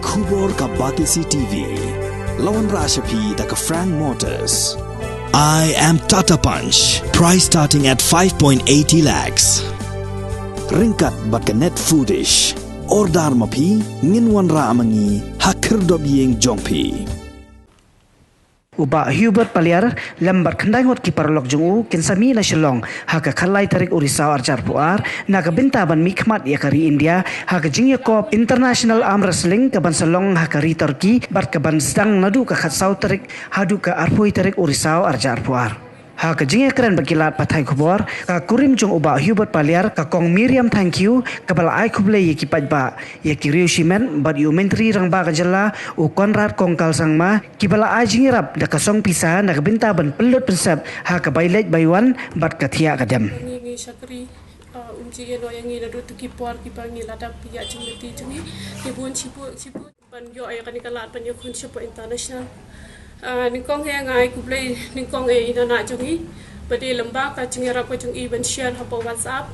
Kubor ka Batisi TV. Lawan Rashapi da ka Frank Motors. I am Tata Punch. Price starting at 5.80 lakhs. Ringkat bat ka net foodish. Ordar mapi nginwan ra amangi hakir dob yeng jongpi. Uba Hubert Paliar lambar khandai ngot ki parlok jungu kinsami na Shillong haka khalai tarik Urisa arjar puar naga bintaban mikmat yakari India haka jingya kop international arm wrestling kaban salong hakari Turkey bar kaban sedang nadu ka khatsau tarik hadu ka arpoi tarik Urisa arjar puar. Haka jingya keren bagilat patai kubor ka kurim jung uba Hubert Paliar ka kong Miriam thank you kabala ai kuble yeki pajba yeki riu shimen bad yu menteri rang ba kajala u Konrad kongkal sangma kibala ai jingirap da kasong pisa na kabinta ban pelut pensep haka bailet baywan bad kathia kadam ni syakri umji eno yang ina do tukipor kipangi ladap ya jumti jungi kibun cipu ban yo ay kanikalat pan yo kun cipu international Ningkong he ngai kublai ningkong ina na jungi bade lembak ka jingira ko jungi ban share hapo WhatsApp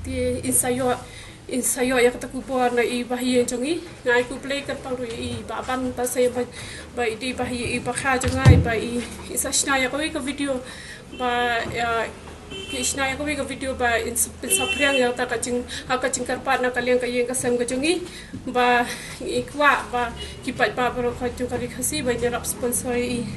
ti insayo ya kata kupor na i bahiye jungi ngai kublai kat pang i baban ta se ba di bahiye i bakha jungai ba i isashna ya ko video ba Krishna yang kami video ba insapriang yang tak kacing karpat nak kalian kayeng kasem kajungi ba ikwa ba kipat ba bro kaju kali kasi ba nyerap sponsor i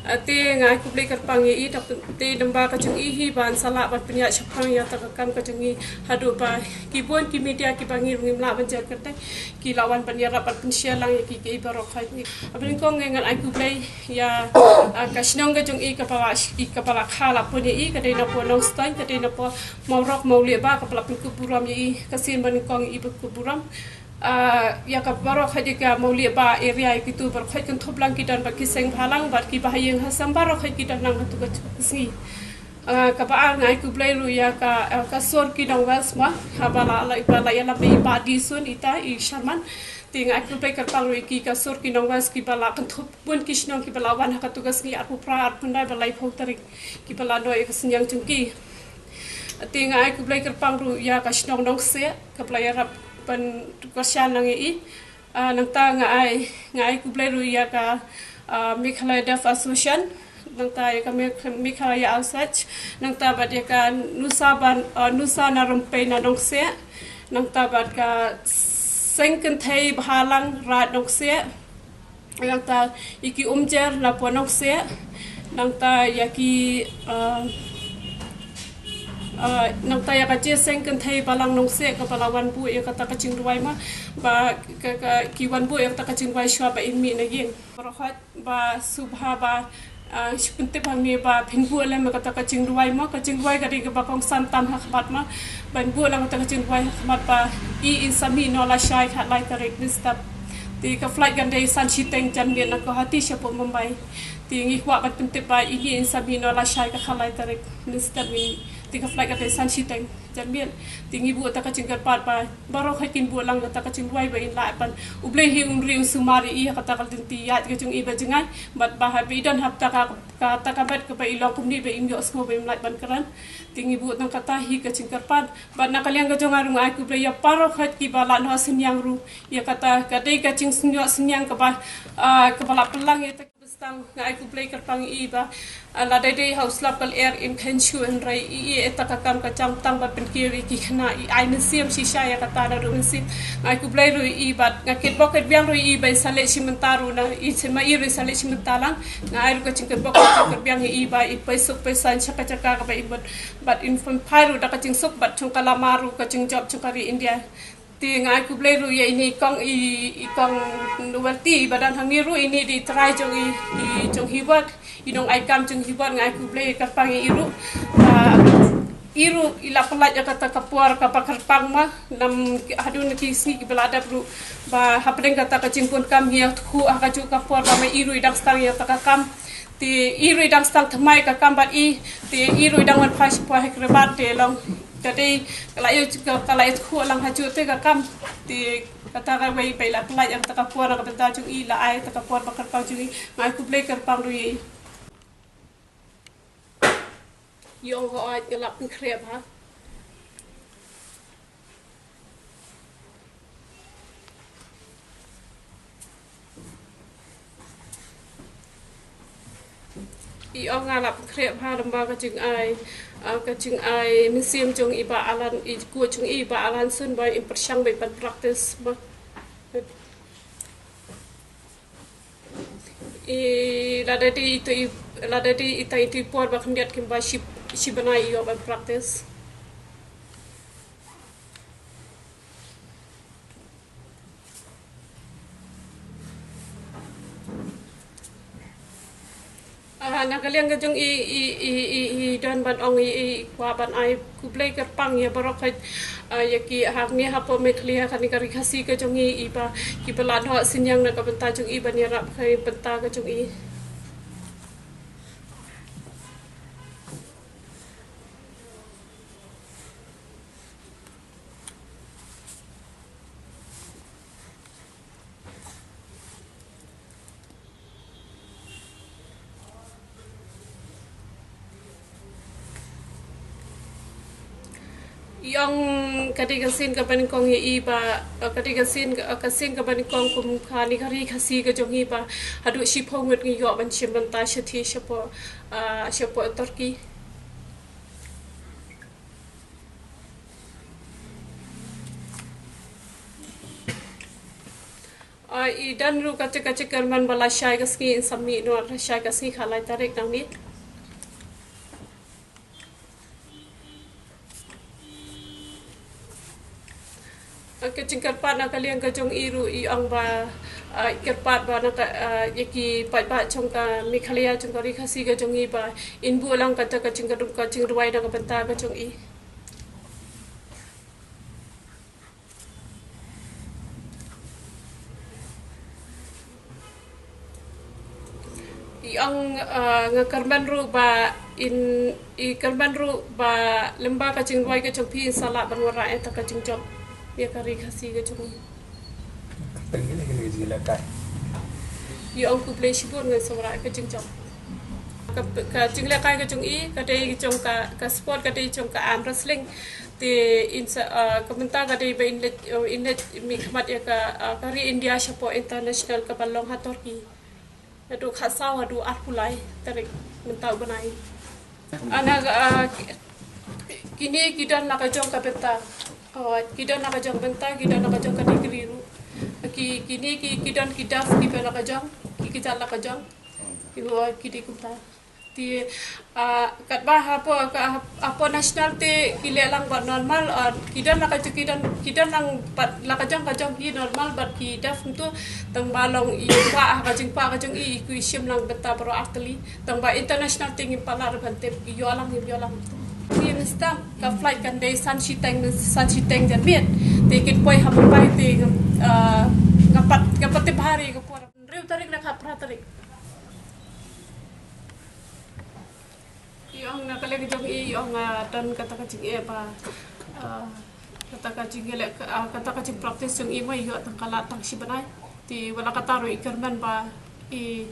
ate ngai ku play karpang i tak te damba kajung hi ban sala ba punya chapang yang tak kam kajungi hadu ba kibon ki media ki bangi ngimla ban jar karte ki lawan penyerap pun share lang ki baro khai abin ko ngai ai ku play ya kasnong kajung i kepala khala punya i kadai na po nong stain kadai na po maurok mauli ba kapala kuburam i kasin ban kong i kuburam ya kabaro khadika mauli ba area itu berkhai kan thoplang kidan ba kiseng phalang ba ki bahayeng hasam baro khai kidan nang hatu ka si kapa ngai ku play ru ya ka sor ki dong was ma habala la ya la ba di sun ita i sharman tinga aku play karpang ru ki ka sor ki dong was ki bala kan thop pun kisnong ki bala wan hatu ka si aku pra pundai balai phau tarik ki bala no ek senyang chungki tinga aku play karpang ru ya ka snong dong se ka play rap pan kasyan nang i nang ta ngai ku play ru ya ka Meghalaya Deaf Association nang ta ya ka Meghalaya Alsach nang ta ba ya ka nusa na rompe na dong se nang ta ba ka sengken thai bhalang ra dong se nang ta iki umjer na ponok se nang ta ya ki nang taya ka jeseng kan thai balang nong se ka balawan bu ya kata kacing ruai ma ba ka kiwan bu ya kata kacing ruai shwa ba inmi na yin rohat ba subha ba shpunte bangni ba phingbu le ma kata kacing ruai ma kacing ruai ka ri ka ba kong santam ha khabat ma ban bu la kata kacing ruai khabat ba I insami no la shai khat lai tarik nistap ti ka flight gan dei san chiteng jan na ko hati shapo Mumbai ti ngi kwa ba pente ba I insami no la shai ka khalai tarik nistap ni tiga flight kata san chiteng jambian tingi bu ta kacing karpat ba baro khakin bu lang ta kacing ruai ba in la pan uble hi ri sumari I kata kal tinti ya kacing I ba jengai bat ba ha bi dan hap ta ka bat ka ba ilong kumni ba im yo sko ba im lai ban karan tingi bu tang kata hi kacing karpat ba na kalian ka jonga rung aku ble ya paro khat ki ba la no senyang ru ya kata kadai kacing senyang ka ba kepala pelang ya stang ngai ku play karpang I ba la dai house local air in kenshu and rai I etakakam ka chang tang ba penkiri ki khna I nasiam shisha ya kata na ru sim ngai ku play ru I ba ngakit pocket biang ru I ba sale simentaru na I sema I ru sale simentalang ngai ru ka ching pocket biang I ba I paisuk paisan chaka ka ba but in from pairu da ka ching suk bat chung kala maru ka ching job chukari India ti ngai ku play ru ya ini kong I kong nuwalti badan hangiru ini di try jong I jong hibat idong ai kam jong hibat ngai ku play karpang iru ila pelat ya kata kapuar ka pakarpang ma nam hadun ki si belada bru ba hapdeng kata ka jingpun kam ya khu aka ju kapuar ba mai iru idang stang ya taka kam ti iru idang stang thamai ka kam bat I ti iru idang wan phai po hekrebat te long jadi kalau itu lang haju te ka kam ti kata ka wei pai la pelat yang taka puar ka benta ju I la ai taka puar bakar pau ju ngai ku play karpang ru Yung ho ay ngelap ng krep ha. I ong alap krep ha lamba ka jing ai museum jong iba alan I ku jong iba alan sun ba impersyang ba pan practice ba lada di itu por ba khndiat kim ba shi banai yo ba practice nakaliang ka jong I dan ban ong I kwa ban ai ku play ka pang ya barok ha yaki hak ni ha po me clear kan ka khasi ka jong I ba ki balan ho sinyang na ka benta jong I ban ya rap khai benta ka jong I yang ketika sin ka ban kong I ba ketika sin ka ban kong kum khani khari khasi ka jong I ba hadu shi phong ngut ngi yo ban chim ban ta shathi shapo Turkey I dan ru ka kerman bala syai ka ski sami no syai ka ski khalai tarik nang ni kecing kerpat nak kalian kejong iru I ang ba kerpat ba nak yaki pat chong ka mikhalia chong ka khasi kejong I ba inbu lang kata kecing ruai nak benta kejong I ang ngakarban ru ba I karban ru ba lemba kecing ruai kejong pi salat ban wara eta kecing jom ya kari khasi ke jong tengil lagi gila kai yo ang ku play shibon ngai sora ke jing jong ka jing la kai ke jong I ka dei jong ka sport ka dei jong ka arm wrestling te in komentar ka dei ba in mi khmat ya ka kari India shapo international ka balong ha Turkey adu khasau adu arpulai tarik mentau banai ana kini kita nak jong ka beta kita nak jong benta kita nak jong ka degree ru kini kita kidaf ki pela ka jong kita nak jong kidi kumta ti kat ba apa national te kile lang ba normal kita nak nang la ka jong ki normal bat kidaf tu tang balong I pa ka jong I ku sim lang benta pro atli tang ba international ting pala bante yo lang Kian stam ka flight kan day san shiteng jan miet te kit poi ha pai te ngapat te bahari ka por riu tarik na khapra tarik yang nak lagi jong I yang dan kata kacing ba kata kacing le kata kacing praktis jong I mai yo tang kala tang si banai ti wala kata ro ikerman ba I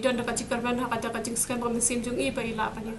dan kacing kerman ha kata kacing skan ba mesin jong I ba ila pa ni